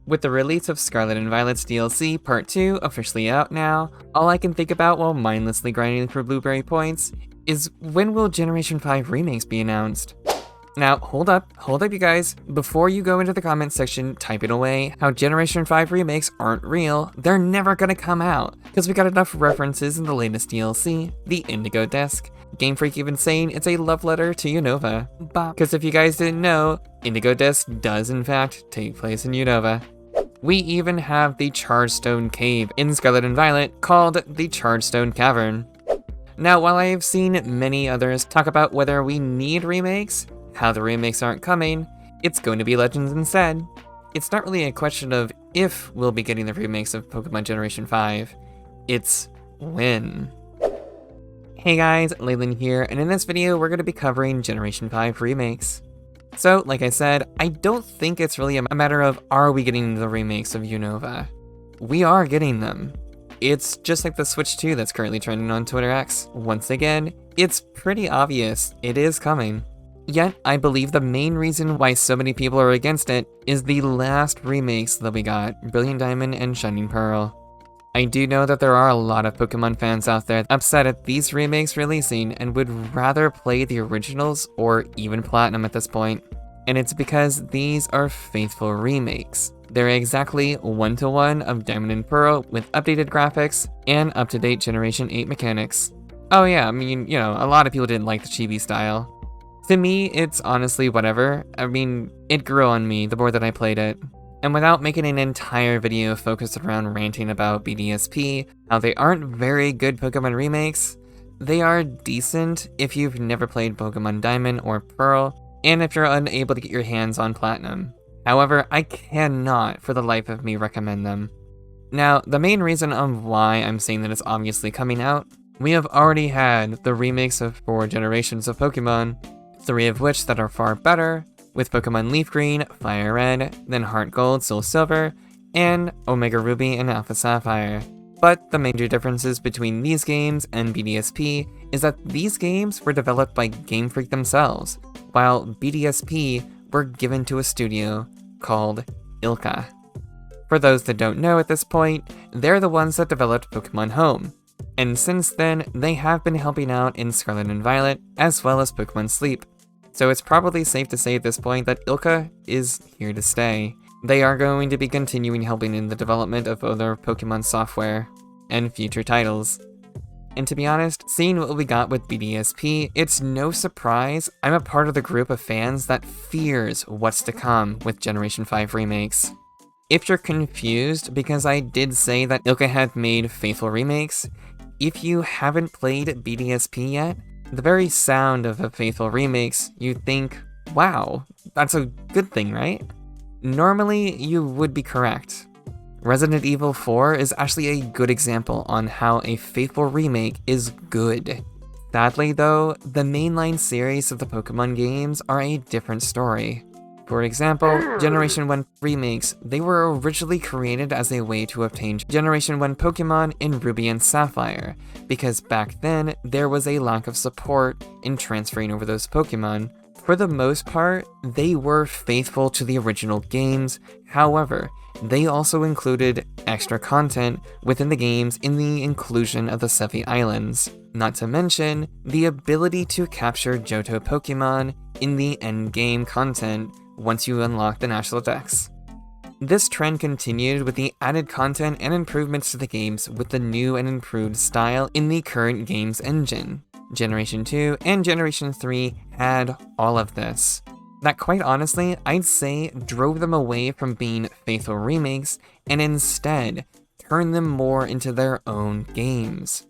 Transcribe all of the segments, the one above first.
With the release of Scarlet and Violet's DLC Part 2 officially out now, all I can think about while mindlessly grinding for blueberry points is when will Generation 5 remakes be announced? Now, hold up you guys. Before you go into the comments section typing away how Generation 5 remakes aren't real, they're never gonna come out, because we got enough references in the latest DLC, the Indigo Disc. Game Freak even saying it's a love letter to Unova. Because if you guys didn't know, Indigo Disc does in fact take place in Unova. We even have the Chargestone Cave in Scarlet and Violet called the Chargestone Cavern. Now, while I have seen many others talk about whether we need remakes, how the remakes aren't coming, it's going to be Legends instead. It's not really a question of if we'll be getting the remakes of Pokemon Generation 5, it's when. Hey guys, Leyland here, and in this video we're going to be covering Generation 5 remakes. So, like I said, I don't think it's really a matter of are we getting the remakes of Unova. We are getting them. It's just like the Switch 2 that's currently trending on Twitter X. Once again, it's pretty obvious it is coming. Yet, I believe the main reason why so many people are against it is the last remakes that we got, Brilliant Diamond and Shining Pearl. I do know that there are a lot of Pokemon fans out there upset at these remakes releasing and would rather play the originals or even Platinum at this point. And it's because these are faithful remakes. They're exactly one-to-one of Diamond and Pearl with updated graphics and up-to-date Generation 8 mechanics. Oh yeah, I mean, you know, a lot of people didn't like the chibi style. To me, it's honestly whatever. I mean, it grew on me the more that I played it. And without making an entire video focused around ranting about BDSP, how they aren't very good Pokemon remakes, they are decent if you've never played Pokemon Diamond or Pearl, and if you're unable to get your hands on Platinum. However, I cannot for the life of me recommend them. Now, the main reason of why I'm saying that it's obviously coming out, we have already had the remakes of 4 generations of Pokemon, 3 of which that are far better, with Pokemon Leaf Green, Fire Red, then Heart Gold, Soul Silver, and Omega Ruby and Alpha Sapphire. But the major differences between these games and BDSP is that these games were developed by Game Freak themselves, while BDSP were given to a studio called ILCA. For those that don't know at this point, they're the ones that developed Pokemon Home, and since then, they have been helping out in Scarlet and Violet, as well as Pokemon Sleep. So it's probably safe to say at this point that ILCA is here to stay. They are going to be continuing helping in the development of other Pokemon software and future titles. And to be honest, seeing what we got with BDSP, it's no surprise I'm a part of the group of fans that fears what's to come with Generation 5 remakes. If you're confused because I did say that ILCA had made faithful remakes, if you haven't played BDSP yet, the very sound of a faithful remakes, you'd think, wow, that's a good thing, right? Normally, you would be correct. Resident Evil 4 is actually a good example on how a faithful remake is good. Sadly though, the mainline series of the Pokemon games are a different story. For example, Generation 1 remakes, they were originally created as a way to obtain Generation 1 Pokemon in Ruby and Sapphire, because back then, there was a lack of support in transferring over those Pokemon. For the most part, they were faithful to the original games, however, they also included extra content within the games in the inclusion of the Sevi Islands, not to mention the ability to capture Johto Pokemon in the endgame content once you unlock the National Dex. This trend continued with the added content and improvements to the games with the new and improved style in the current game's engine. Generation 2 and Generation 3 had all of this. That quite honestly, I'd say drove them away from being faithful remakes and instead turned them more into their own games.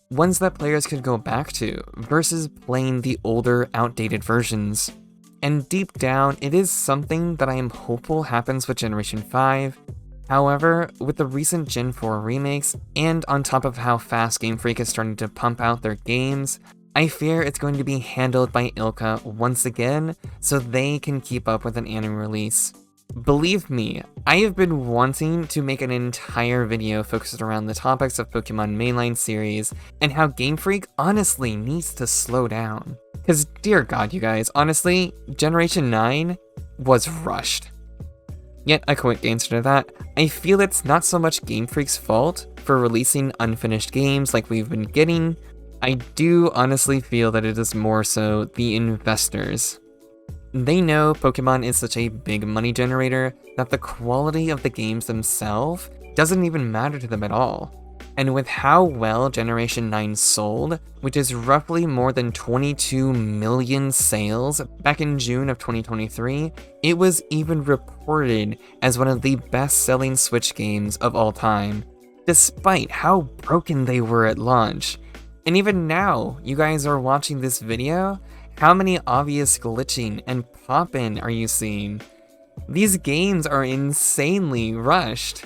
Ones that players could go back to versus playing the older, outdated versions. And deep down, it is something that I am hopeful happens with Generation 5. However, with the recent Gen 4 remakes, and on top of how fast Game Freak is starting to pump out their games, I fear it's going to be handled by ILCA once again, so they can keep up with an annual release. Believe me, I have been wanting to make an entire video focused around the topics of Pokemon mainline series, and how Game Freak honestly needs to slow down. Cause dear god you guys, honestly, Generation 9 was rushed. Yet a quick answer to that, I feel it's not so much Game Freak's fault for releasing unfinished games like we've been getting. I do honestly feel that it is more so the investors. They know Pokemon is such a big money generator that the quality of the games themselves doesn't even matter to them at all. And with how well Generation 9 sold, which is roughly more than 22 million sales back in June of 2023, it was even reported as one of the best-selling Switch games of all time, despite how broken they were at launch. And even now, you guys are watching this video, how many obvious glitching and pop-in are you seeing? These games are insanely rushed.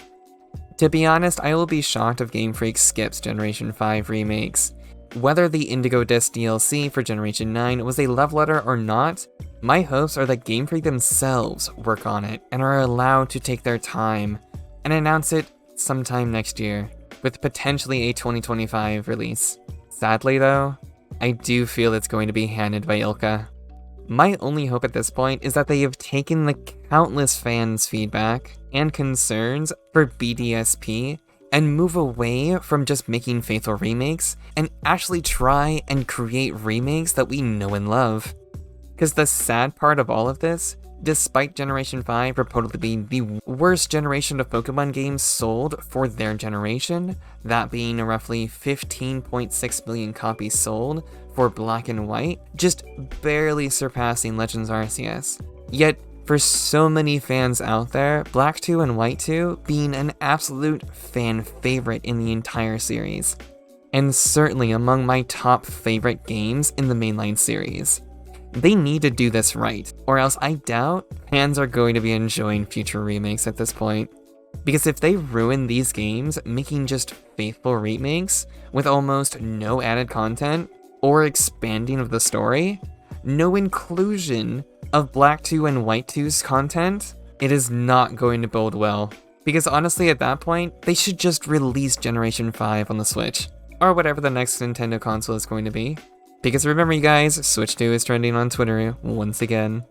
To be honest, I will be shocked if Game Freak skips Generation 5 remakes. Whether the Indigo Disc DLC for Generation 9 was a love letter or not, my hopes are that Game Freak themselves work on it and are allowed to take their time and announce it sometime next year, with potentially a 2025 release. Sadly though, I do feel it's going to be handed by Ilka. My only hope at this point is that they have taken the countless fans' feedback and concerns for BDSP and move away from just making faithful remakes and actually try and create remakes that we know and love. Because the sad part of all of this, despite Generation 5 reportedly being the worst generation of Pokemon games sold for their generation, that being roughly 15.6 million copies sold for Black and White, just barely surpassing Legends Arceus. Yet, for so many fans out there, Black 2 and White 2 being an absolute fan favorite in the entire series, and certainly among my top favorite games in the mainline series. They need to do this right, or else I doubt fans are going to be enjoying future remakes at this point. Because if they ruin these games making just faithful remakes with almost no added content or expanding of the story, no inclusion of Black 2 and White 2's content, it is not going to bode well. Because honestly at that point, they should just release Generation 5 on the Switch, or whatever the next Nintendo console is going to be. Because remember you guys, Switch 2 is trending on Twitter once again.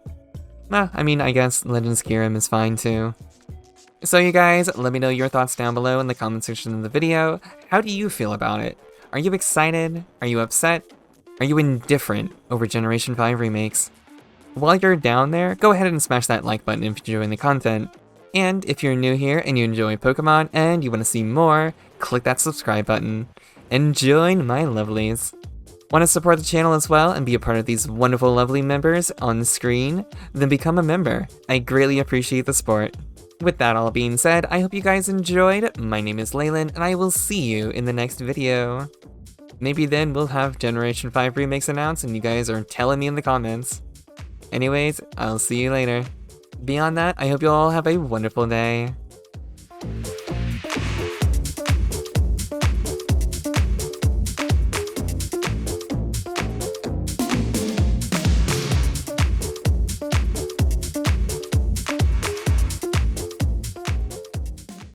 I guess Legends Kyurem is fine too. So you guys, let me know your thoughts down below in the comment section of the video. How do you feel about it? Are you excited? Are you upset? Are you indifferent over Generation 5 remakes? While you're down there, go ahead and smash that like button if you're enjoying the content. And if you're new here and you enjoy Pokemon and you want to see more, click that subscribe button. And join my lovelies. Want to support the channel as well and be a part of these wonderful lovely members on the screen? Then become a member. I greatly appreciate the support. With that all being said, I hope you guys enjoyed. My name is Leyland and I will see you in the next video. Maybe then we'll have Generation 5 remakes announced and you guys are telling me in the comments. Anyways, I'll see you later. Beyond that, I hope you all have a wonderful day.